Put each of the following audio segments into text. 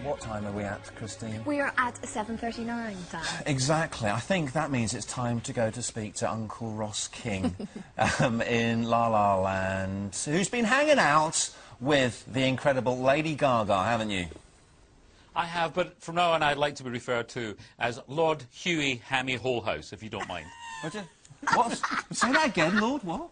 What time are we at, Christine? We are at 7:39, Dan. Exactly. I think that means it's time to go to speak to Uncle Ross King in La La Land, who's been hanging out with the incredible Lady Gaga, haven't you? I have, but from now on I'd like to be referred to as Lord Huey Hammy Holehouse, if you don't mind. What? Say that again, Lord, what?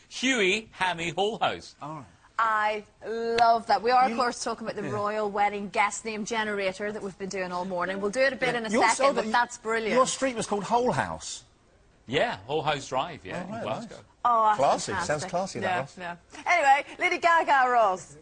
Huey Hammy Holehouse. All right. I love that. We are, of course, talking about the royal wedding guest name generator that we've been doing all morning. We'll do it a bit in a second, but that's brilliant. Your street was called Whole House. Yeah, Whole House Drive, yeah, right, in Glasgow. nice. Oh, Classy. fantastic. Sounds classy, that, Ross. Yeah. Anyway, Lady Gaga, Ross.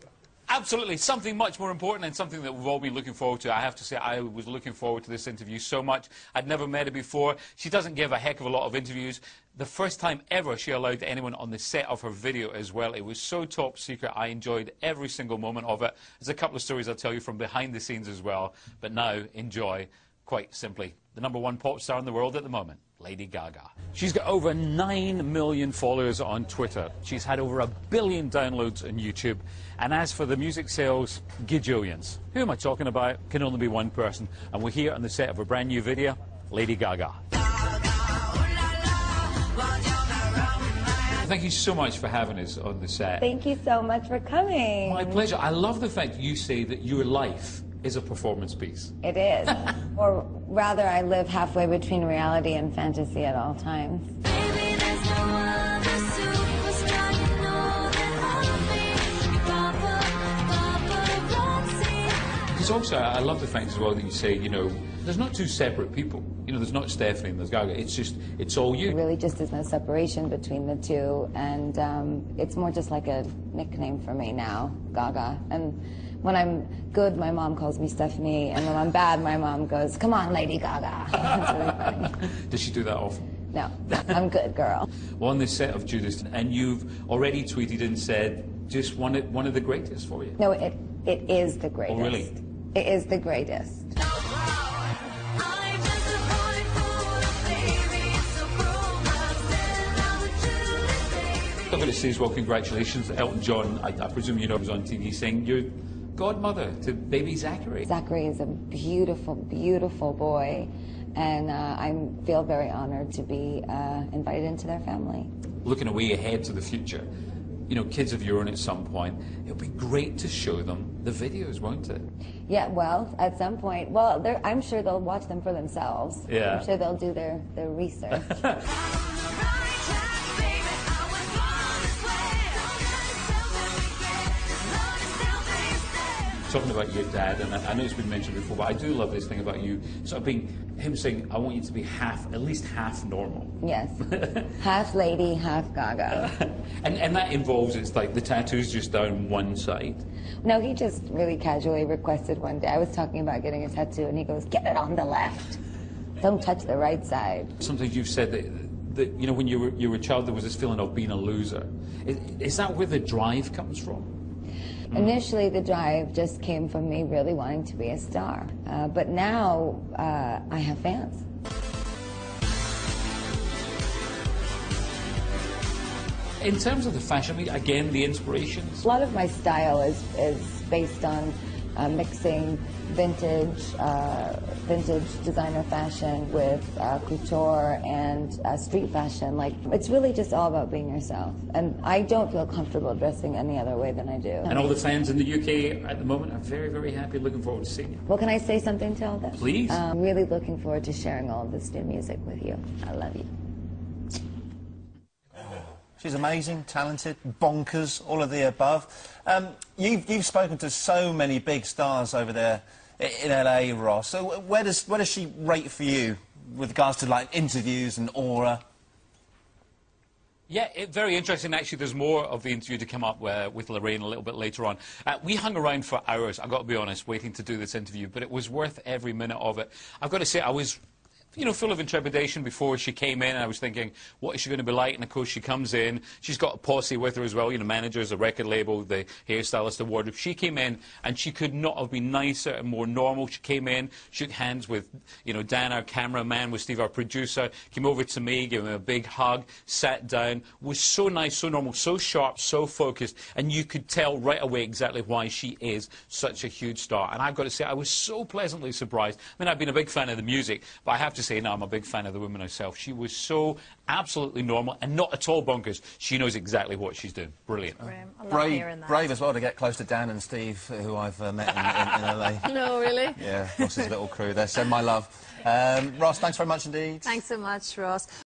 Absolutely, something much more important and something that we've all been looking forward to. I have to say, I was looking forward to this interview so much. I'd never met her before. She doesn't give a heck of a lot of interviews. The first time ever she allowed anyone on the set of her video as well. It was so top secret. I enjoyed every single moment of it. There's a couple of stories I'll tell you from behind the scenes as well. But now, enjoy, quite simply, the #1 pop star in the world at the moment, Lady Gaga. She's got over 9 million followers on Twitter. She's had over 1 billion downloads on YouTube. And as for the music sales, gajillions. Who am I talking about? Can only be one person. And we're here on the set of a brand new video, Lady Gaga. Thank you so much for having us on the set. Thank you so much for coming. My pleasure. I love the fact that you say that your life is a performance piece. It is. Or rather, I live halfway between reality and fantasy at all times. Baby, there's no other superstar, you know that I'll be your paparazzi. Because also, I love the fact as well that you say, you know, there's not two separate people. You know, there's not Stephanie and there's Gaga. It's just, it's all you. Really just there's no separation between the two, and it's more just like a nickname for me now, Gaga. And when I'm good, my mom calls me Stephanie, and when I'm bad, my mom goes, "Come on, Lady Gaga." That's really funny. Does she do that often? No, I'm good, girl. Well, on the set of Judas, and you've already tweeted and said, just one of the greatest for you. No, it is the greatest. Oh, really? It is the greatest. I'm just a boy full of baby, it's so cruel, but then I'm a Judas baby. I've got to say as well, congratulations. Elton John, I presume you know, was on TV saying you're godmother to baby Zachary. Zachary is a beautiful, beautiful boy, and I feel very honored to be invited into their family. Looking away ahead to the future, you know, kids of your own at some point, it'll be great to show them the videos, won't it? Yeah, well, at some point, well, I'm sure they'll watch them for themselves. Yeah. I'm sure they'll do their research. Talking about your dad, and I know it's been mentioned before, but I do love this thing about you, sort of being, him saying, I want you to be at least half normal. Yes. Half lady, half Gaga. And that involves, it's like the tattoo's just down one side. No, he just really casually requested one day. I was talking about getting a tattoo, and he goes, "Get it on the left. Don't touch the right side." Sometimes you've said that you know, when you were a child, there was this feeling of being a loser. Is that where the drive comes from? Initially, the drive just came from me really wanting to be a star. But now, I have fans. In terms of the fashion, I mean, again, the inspirations. A lot of my style is based on mixing vintage designer fashion with couture and street fashion. Like, it's really just all about being yourself. And I don't feel comfortable dressing any other way than I do. And all the fans in the UK at the moment are very, very happy, looking forward to seeing you. Well, can I say something to all them? Please. I'm really looking forward to sharing all of this new music with you. I love you. She's amazing, talented, bonkers, all of the above. You've spoken to so many big stars over there in LA, Ross. So where does she rate for you with regards to like interviews and aura? Yeah, very interesting. Actually, there's more of the interview to come up with Lorraine a little bit later on. We hung around for hours, I've got to be honest, waiting to do this interview, but it was worth every minute of it. I've got to say, I was you know, full of intrepidation before she came in. And I was thinking, what is she going to be like? And of course, she comes in. She's got a posse with her as well. You know, managers, a record label, the hairstylist, the wardrobe. She came in, and she could not have been nicer and more normal. She came in, shook hands with, you know, Dan, our cameraman, with Steve, our producer. Came over to me, gave him a big hug, sat down. Was so nice, so normal, so sharp, so focused, and you could tell right away exactly why she is such a huge star. And I've got to say, I was so pleasantly surprised. I mean, I've been a big fan of the music, but I have to say now I'm a big fan of the woman herself. She was so absolutely normal and not at all bonkers. She knows exactly what she's doing. Brilliant. I love hearing that. Brave as well to get close to Dan and Steve, who I've met in LA. No, really? Yeah, Ross's little crew there. Send my love. Ross, thanks very much indeed. Thanks so much, Ross.